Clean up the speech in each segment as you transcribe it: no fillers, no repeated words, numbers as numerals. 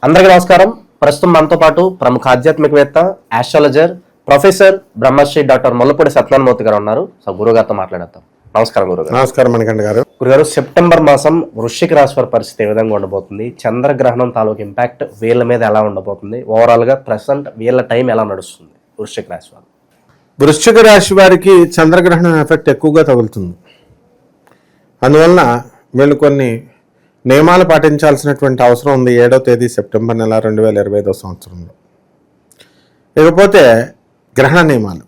అందరికీ నమస్కారం. ప్రస్తుతం మనతో పాటు ప్రముఖ ఆధ్యాత్మికవేత్త, astrologer, professor Brahmasri doctor Mullapudi Satyanarayanamurthy garu ఉన్నారు. సో గురుగారితో మాట్లాడతాం. నమస్కారం గురుగారు. నమస్కారం మణికంఠ గారు. గురుగారు, సెప్టెంబర్ మాసం వృశ్చిక రాశి వారి పరిస్థితి ఏ విధంగా ఉండబోతుంది? చంద్రగ్రహణం తాలూకు ఇంపాక్ట్ వీళ్ళ మీద ఎలా ఉండబోతుంది? ఓవరాల్ గా ప్రెసెంట్ వీళ్ళ టైం ఎలా నడుస్తుంది వృశ్చిక రాశి వారు? వృశ్చిక రాశి వారికి చంద్రగ్రహణం ఎఫెక్ట్ ఎక్కువగా తగులుతుంది. అందువలన వీళ్ళు కొన్ని నియమాలు పాటించాల్సినటువంటి అవసరం ఉంది 7వ తేదీ సెప్టెంబర్ నెల 2025 సంవత్సరంలో. ఇకపోతే గ్రహణ నియమాలు.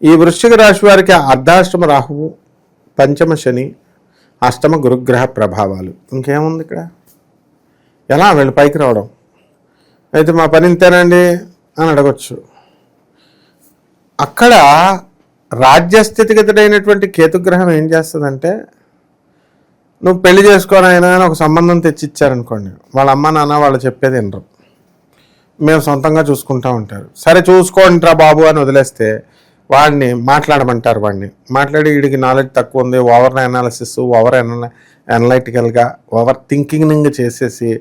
ఈ వృశ్చిక రాశి వారికి అర్ధాష్టమ రాహువు, పంచమ శని, అష్టమ గురుగ్రహ ప్రభావాలు. ఇంకేముంది ఇక్కడ? ఎలా వీళ్ళు పైకి రావడం? అయితే మా పని ఇంతేనండి అని అడగచ్చు. అక్కడ రాజ్యస్థితిగతుడైనటువంటి కేతుగ్రహం ఏం చేస్తుందంటే, నువ్వు పెళ్లి చేసుకోనైనా అని ఒక సంబంధం తెచ్చిచ్చారనుకోండి, వాళ్ళ అమ్మ నాన్న వాళ్ళు చెప్పేది వినరు, మేము సొంతంగా చూసుకుంటూ ఉంటారు. సరే చూసుకోండిరా బాబు అని వదిలేస్తే వాడిని మాట్లాడమంటారు. వాడిని మాట్లాడి వీడికి నాలెడ్జ్ తక్కువ ఉంది, ఓవర్ అనాలిసిస్, ఓవర్ అనలైటికల్గా, ఓవర్ థింకింగ్ చేసేసి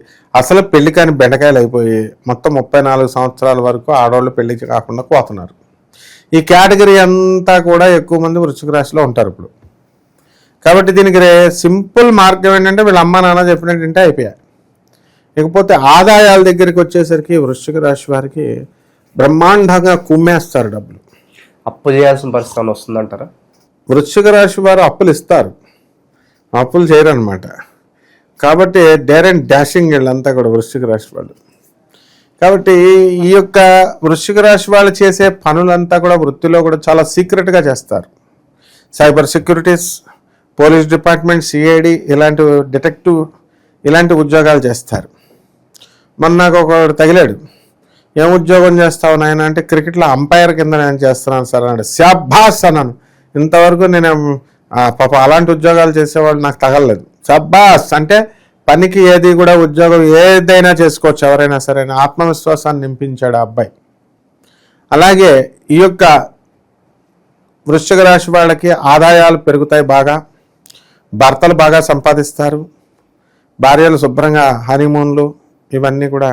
అసలు పెళ్లి కాని బెండకాయలు అయిపోయి మొత్తం 34 సంవత్సరాల వరకు ఆడవాళ్ళు పెళ్లి కాకుండా పోతున్నారు. ఈ కేటగిరీ అంతా కూడా ఎక్కువ మంది వృశ్చిక రాశిలో ఉంటారు ఇప్పుడు. కాబట్టి దీనికి సింపుల్ మార్గం ఏంటంటే వీళ్ళ అమ్మ నాన్న చెప్పినట్టు అయిపోయాయి. ఇకపోతే ఆదాయాల దగ్గరికి వచ్చేసరికి వృశ్చిక రాశి వారికి బ్రహ్మాండంగా కుమ్మేస్తారు డబ్బులు. అప్పు చేయాల్సిన పరిస్థితి వస్తుందంటారా? వృశ్చిక రాశి వారు అప్పులు ఇస్తారు, అప్పులు చేయరనమాట. కాబట్టి డేర్ అండ్ డాషింగ్ వీళ్ళంతా కూడా వృశ్చిక రాశి వాళ్ళు. కాబట్టి ఈ యొక్క వృశ్చిక రాశి వాళ్ళు చేసే పనులంతా కూడా వృత్తిలో కూడా చాలా సీక్రెట్గా చేస్తారు. Cyber securities, police department, CID, ఇలాంటి డిటెక్టివ్, ఇలాంటి ఉద్యోగాలు చేస్తారు. మొన్న నాకు ఒకడు తగిలాడు. ఏం ఉద్యోగం చేస్తావు నాయన అంటే, క్రికెట్లో అంపైర్ కింద నేను చేస్తున్నాను సార్ అన్నాడు. శాబాస్ అన్నాను. ఇంతవరకు నేను పాప అలాంటి ఉద్యోగాలు చేసేవాళ్ళు నాకు తగలలేదు. శాబాస్ అంటే పనికి ఏది కూడా ఉద్యోగం ఏదైనా చేసుకోవచ్చు ఎవరైనా సరే, ఆత్మవిశ్వాసాన్ని నింపించాడు ఆ అబ్బాయి. అలాగే ఈ యొక్క వృశ్చిక రాశి వాళ్ళకి ఆదాయాలు పెరుగుతాయి బాగా, భర్తలు బాగా సంపాదిస్తారు, భార్యలు శుభ్రంగా హనీమూన్లు, ఇవన్నీ కూడా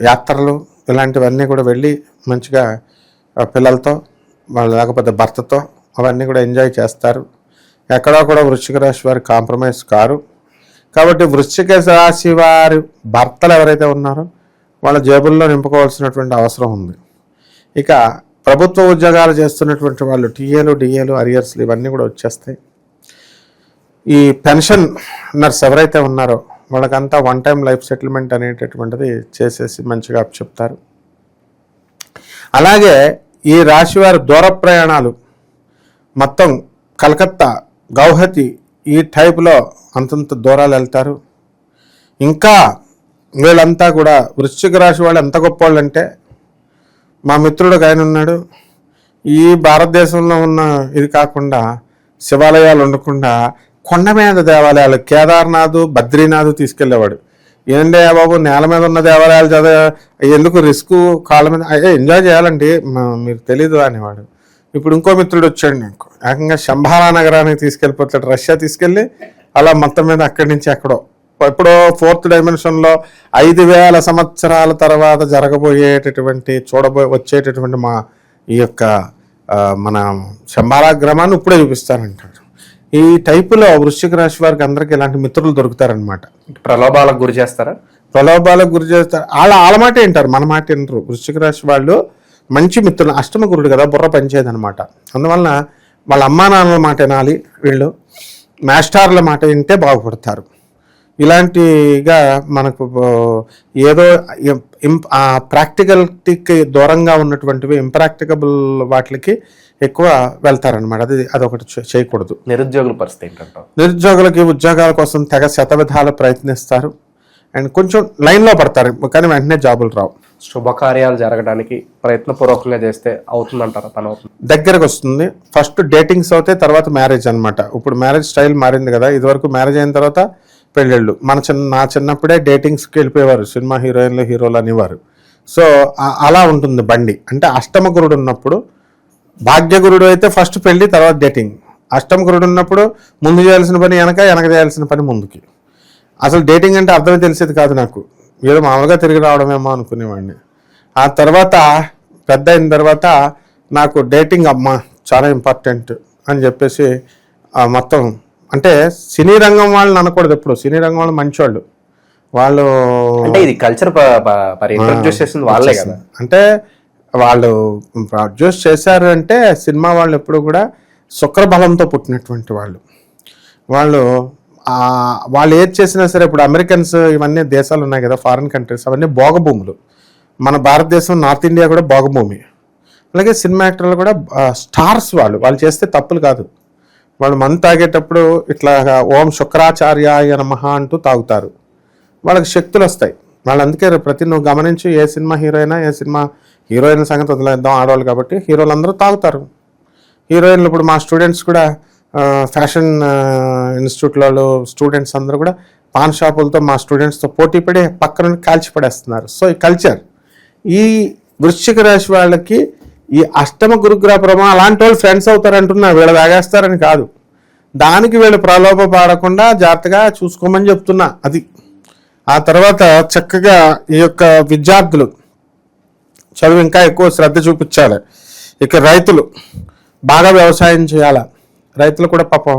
యాత్రలు, ఇలాంటివన్నీ కూడా వెళ్ళి మంచిగా పిల్లలతో, వాళ్ళు లేకపోతే భర్తతో అవన్నీ కూడా ఎంజాయ్ చేస్తారు. ఎక్కడో కూడా వృశ్చిక రాశి వారు కాంప్రమైజ్ కారు. కాబట్టి వృశ్చిక రాశి వారి భర్తలు ఎవరైతే ఉన్నారో వాళ్ళ జేబుల్లో నింపుకోవాల్సినటువంటి అవసరం ఉంది. ఇక ప్రభుత్వ ఉద్యోగాలు చేస్తున్నటువంటి వాళ్ళు టీఏలు, డిఏలు, అరియర్స్లు ఇవన్నీ కూడా వచ్చేస్తాయి. ఈ పెన్షనర్స్ ఎవరైతే ఉన్నారో వాళ్ళకంతా వన్ టైం లైఫ్ సెటిల్మెంట్ అనేటటువంటిది చేసేసి మంచిగా చెప్తారు. అలాగే ఈ రాశివారి దూర ప్రయాణాలు మొత్తం కలకత్తా, గౌహతి ఈ టైపులో అంతంత దూరాలు వెళ్తారు. ఇంకా వీళ్ళంతా కూడా వృశ్చిక రాశి వాళ్ళు ఎంత గొప్ప వాళ్ళు అంటే, మా మిత్రుడు ఆయన ఉన్నాడు, ఈ భారతదేశంలో ఉన్న ఇది కాకుండా శివాలయాలు ఉండకుండా కొండ మీద దేవాలయాలు, కేదార్నాథ్, బద్రీనాథ్ తీసుకెళ్లేవాడు. ఏంటంటే బాబు నేల మీద ఉన్న దేవాలయాలు ఎందుకు రిస్క్, కాళ్ళ మీద ఎంజాయ్ చేయాలండి, మీరు తెలీదు అనేవాడు. ఇప్పుడు ఇంకో మిత్రుడు వచ్చాడు నాకు, ఏకంగా శంభాలా నగరానికి తీసుకెళ్ళిపోతాడు, రష్యా తీసుకెళ్ళి అలా మొత్తం మీద అక్కడి నుంచి ఎప్పుడో 4th డైమెన్షన్లో 5000 సంవత్సరాల తర్వాత జరగబోయేటటువంటి వచ్చేటటువంటి మా ఈ యొక్క మన శంభాలా గ్రామాన్ని ఇప్పుడే చూపిస్తానంటాడు. ఈ టైపులో వృశ్చిక రాశి వారికి అందరికీ ఇలాంటి మిత్రులు దొరుకుతారనమాట. ప్రలోభాలకు గురి చేస్తారా? ప్రలోభాలకు గురి చేస్తారు. వాళ్ళ మాట వింటారు, మన మాట వింటారు. వృశ్చిక రాశి వాళ్ళు మంచి మిత్రులు, అష్టమ గురుడు కదా, బుర్ర పనిచేయదు అనమాట. అందువలన వాళ్ళ అమ్మా నాన్నల మాట వినాలి, వీళ్ళు మాస్టర్ల మాట వింటే బాగుపడతారు. ఇలాంటిగా మనకు ఏదో ప్రాక్టికల్టీకి దూరంగా ఉన్నటువంటివి ఇంప్రాక్టికబుల్ వాటికి ఎక్కువ వెళ్తారనమాట. అదొకటి చేయకూడదు. నిరుద్యోగుల పరిస్థితి ఏంటంటే, నిరుద్యోగులకి ఉద్యోగాల కోసం తెగ శతవిధాలు ప్రయత్నిస్తారు అండ్ కొంచెం లైన్లో పడతారు, కానీ వెంటనే జాబులు రావు. శుభకార్యాలు జరగడానికి ప్రయత్నపూర్వకంగా చేస్తే అవుతుందంటారా? పని అవుతుంది, దగ్గరకు వస్తుంది. ఫస్ట్ డేటింగ్స్ అవుతాయి, తర్వాత మ్యారేజ్ అనమాట. ఇప్పుడు మ్యారేజ్ స్టైల్ మారింది కదా. ఇదివరకు మ్యారేజ్ అయిన తర్వాత పెళ్ళిళ్ళు. నా చిన్నప్పుడే డేటింగ్స్కి వెళ్ళిపోయేవారు, సినిమా హీరోయిన్లు, హీరోలు అనేవారు. సో అలా ఉంటుంది బండి. అంటే అష్టమ గురుడు ఉన్నప్పుడు, భాగ్యగురుడు అయితే ఫస్ట్ పెళ్ళి తర్వాత డేటింగ్. అష్టమ గురుడు ఉన్నప్పుడు ముందు చేయాల్సిన పని వెనక చేయాల్సిన పని ముందుకి. అసలు డేటింగ్ అంటే అర్థమే తెలిసేది కాదు నాకు. ఏదో మామూలుగా తిరిగి రావడమేమో అనుకునేవాడిని. ఆ తర్వాత పెద్ద అయిన తర్వాత నాకు డేటింగ్ అమ్మ చాలా ఇంపార్టెంట్ అని చెప్పేసి మొత్తం అంటే సినీ రంగం వాళ్ళని అనకూడదు, ఎప్పుడు సినీ రంగం వాళ్ళు మంచివాళ్ళు, వాళ్ళు అంటే ఇది కల్చర్ ఇంట్రడ్యూస్ చేసింది వాళ్ళే కదా. అంటే వాళ్ళు ప్రొడ్యూస్ చేశారు అంటే సినిమా వాళ్ళు ఎప్పుడు కూడా శుక్రబలంతో పుట్టినటువంటి వాళ్ళు. వాళ్ళు వాళ్ళు ఏది చేసినా సరే, ఇప్పుడు అమెరికన్స్ ఇవన్నీ దేశాలు ఉన్నాయి కదా, ఫారిన్ కంట్రీస్, అవన్నీ భోగభూములు. మన భారతదేశం నార్త్ ఇండియా కూడా భోగభూమి. అలాగే సినిమా యాక్టర్లు కూడా స్టార్స్. వాళ్ళు చేస్తే తప్పులు కాదు. వాళ్ళు మందు తాగేటప్పుడు ఇట్లా ఓం శుక్రాచార్యాయ నమః అంటూ తాగుతారు, వాళ్ళకి శక్తులు వస్తాయి. వాళ్ళు అందుకే ప్రతి నువ్వు గమనించి ఏ సినిమా హీరోయిన్ సంగతి వదిలేద్దాం, ఆడవాళ్ళు కాబట్టి హీరోలు అందరూ తాగుతారు. హీరోయిన్లు ఇప్పుడు మా స్టూడెంట్స్ కూడా ఫ్యాషన్ ఇన్స్టిట్యూట్లో స్టూడెంట్స్ అందరూ కూడా పాన్ షాపులతో మా స్టూడెంట్స్తో పోటీ పడి పక్కన కాల్చి పడేస్తున్నారు. సో ఈ కల్చర్, ఈ వృశ్చిక రాశి వాళ్ళకి ఈ అష్టమ గురుగ్రహ ప్రభావం అలాంటి వాళ్ళు ఫ్రెండ్స్ అవుతారంటున్నా, వీళ్ళు తాగేస్తారని కాదు. దానికి వీళ్ళు ప్రలోభ పాడకుండా జాగ్రత్తగా చూసుకోమని చెప్తున్నా. అది ఆ తర్వాత చక్కగా ఈ యొక్క విద్యార్థులు చదువు ఇంకా ఎక్కువ శ్రద్ధ చూపించాలి. ఇక రైతులు బాగా వ్యవసాయం చేయాలి. రైతులు కూడా పాపం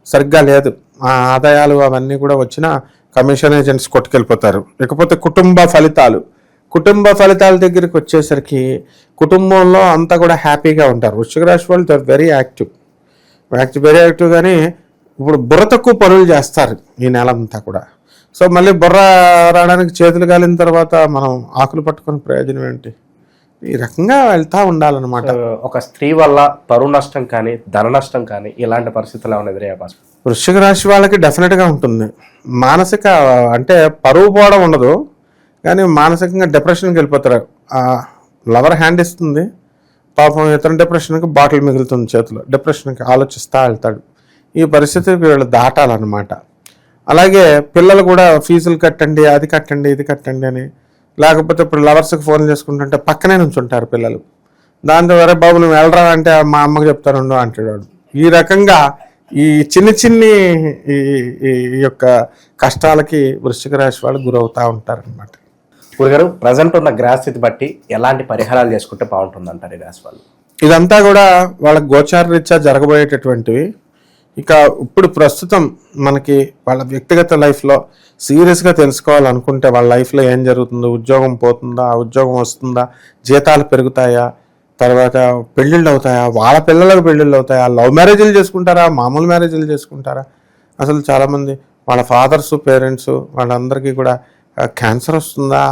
సరిగ్గా లేదు, ఆ ఆదాయాలు అవన్నీ కూడా వచ్చిన కమిషన్ ఏజెంట్స్ కొట్టుకెళ్ళిపోతారు. ఇకపోతే కుటుంబ ఫలితాల దగ్గరికి వచ్చేసరికి కుటుంబంలో అంతా కూడా హ్యాపీగా ఉంటారు. వృశ్చిక రాశి వాళ్ళు దే ఆర్ వెరీ యాక్టివ్. కానీ ఇప్పుడు బుర్ర తక్కువ పనులు చేస్తారు ఈ నెలంతా కూడా. సో మళ్ళీ బుర్ర రావడానికి చేతులు కాలిన తర్వాత మనం ఆకులు పట్టుకుని ప్రయోజనం ఏంటి? ఈ రకంగా వెళ్తూ ఉండాలన్నమాట. ఒక స్త్రీ వల్ల పరువు నష్టం కానీ ధన నష్టం కానీ ఇలాంటి పరిస్థితులు ఏమైనా ఎదురయ్యే అవకాశం? వృశ్చిక రాశి వాళ్ళకి డెఫినెట్గా ఉంటుంది. మానసిక అంటే పరువు పోవడం ఉండదు, కానీ మానసికంగా డిప్రెషన్కి వెళ్ళిపోతారు. లవర్ హ్యాండ్ ఇస్తుంది, పాపం ఇతర డిప్రెషన్కి బాటిల్ మిగులుతుంది చేతిలో, డిప్రెషన్కి ఆలోచిస్తూ వెళ్తాడు. ఈ పరిస్థితికి వీళ్ళు దాటాలన్నమాట. అలాగే పిల్లలు కూడా ఫీజులు కట్టండి, అది కట్టండి, ఇది కట్టండి అని, లేకపోతే ఇప్పుడు లవర్స్కి ఫోన్ చేసుకుంటుంటే పక్కనే నుంచుంటారు పిల్లలు. దాంతో వరే బాబు నువ్వు వెళ్ళరా అంటే మా అమ్మకి చెప్తానుండు అంటాడు. ఈ రకంగా ఈ చిన్ని ఈ యొక్క కష్టాలకి వృశ్చిక రాశి వాళ్ళు గురవుతూ ఉంటారనమాట. గురుగారు, ప్రజెంట్ ఉన్న గ్రహస్థితి బట్టి ఎలాంటి పరిహారాలు చేసుకుంటే బాగుంటుంది అంటారు ఈ రాశి వాళ్ళు? ఇదంతా కూడా వాళ్ళ గోచార రీత్యా జరగబోయేటటువంటివి. ఇక ఇప్పుడు ప్రస్తుతం మనకి వాళ్ళ వ్యక్తిగత లైఫ్లో సీరియస్గా తెలుసుకోవాలనుకుంటే వాళ్ళ లైఫ్లో ఏం జరుగుతుందో, ఉద్యోగం పోతుందా, ఉద్యోగం వస్తుందా, జీతాలు పెరుగుతాయా, తర్వాత పెళ్ళిళ్ళు అవుతాయా, వాళ్ళ పిల్లలకు పెళ్ళిళ్ళు అవుతాయా, లవ్ మ్యారేజ్లు చేసుకుంటారా, మామూలు మ్యారేజ్లు చేసుకుంటారా, అసలు చాలామంది వాళ్ళ ఫాదర్స్ పేరెంట్స్ వాళ్ళందరికీ కూడా క్యాన్సర్ వస్తుందా,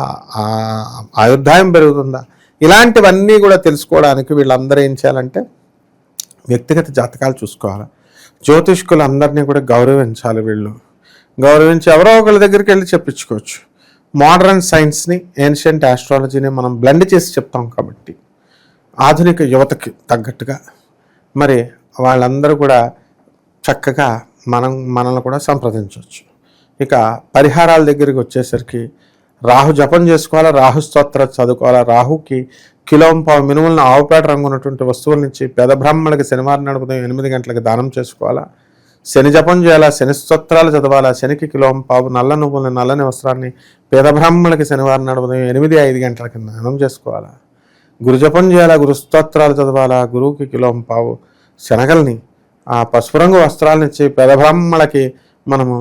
ఆయుర్దాయం పెరుగుతుందా, ఇలాంటివన్నీ కూడా తెలుసుకోవడానికి వీళ్ళందరూ ఏం చేయాలంటే వ్యక్తిగత జాతకాలు చూసుకోవాలి. జ్యోతిష్కులు అందరినీ కూడా గౌరవించాలి. వీళ్ళు గౌరవించి ఎవరో ఒకరి దగ్గరికి వెళ్ళి చెప్పించుకోవచ్చు. మోడర్న్ సైన్స్ని, ఏన్షియంట్ ఆస్ట్రాలజీని మనం బ్లెండ్ చేసి చెప్తాం కాబట్టి ఆధునిక యువతకి తగ్గట్టుగా మరి వాళ్ళందరూ కూడా చక్కగా మనల్ని కూడా సంప్రదించవచ్చు. ఇక పరిహారాల దగ్గరికి వచ్చేసరికి రాహు జపం చేసుకోవాలా, రాహు స్తోత్ర చదువుకోవాలా. రాహుకి కిలోంపావు మినుములను ఆవుపేట రంగు ఉన్నటువంటి వస్తువుల నుంచి పేద బ్రాహ్మణులకి శనివారం ఉదయం 8 గంటలకు దానం చేసుకోవాలా. శని జపం చేయాలా, శని స్తోత్రాలు చదవాలా. శనికి కిలోంపావు నల్ల నువ్వులని, నల్లని వస్త్రాన్ని పేద బ్రాహ్మణులకి శనివారం ఉదయం 8-5 గంటలకి దానం చేసుకోవాలా. గురు జపం చేయాలా, గురు స్తోత్రాలు చదవాలా. గురువుకి కిలోంపావు శనగల్ని, ఆ పసుపు రంగు వస్త్రాలనిచ్చి పేద బ్రాహ్మణులకి మనము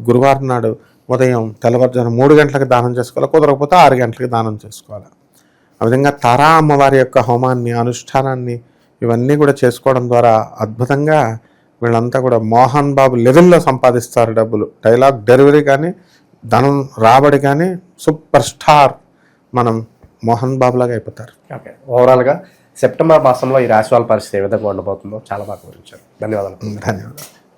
గురువారం నాడు ఉదయం తెల్లవారుజామున 3 గంటలకు దానం చేసుకోవాలి. కుదరకపోతే 6 గంటలకు దానం చేసుకోవాలి. ఆ విధంగా తారా అమ్మవారి యొక్క హోమాన్ని, అనుష్ఠానాన్ని ఇవన్నీ కూడా చేసుకోవడం ద్వారా అద్భుతంగా వీళ్ళంతా కూడా మోహన్ బాబు లెవెల్లో సంపాదిస్తారు డబ్బులు. డైలాగ్ డెలివరీ కానీ, ధనం రాబడి కానీ సూపర్ స్టార్ మనం మోహన్ బాబు లాగా అయిపోతారు. ఓకే, ఓవరాల్గా సెప్టెంబర్ మాసంలో ఈ రాశి వాళ్ళ పరిస్థితి ఏ విధంగా ఉండబోతుందో చాలా బాగా వివరించారు. ధన్యవాదాలు.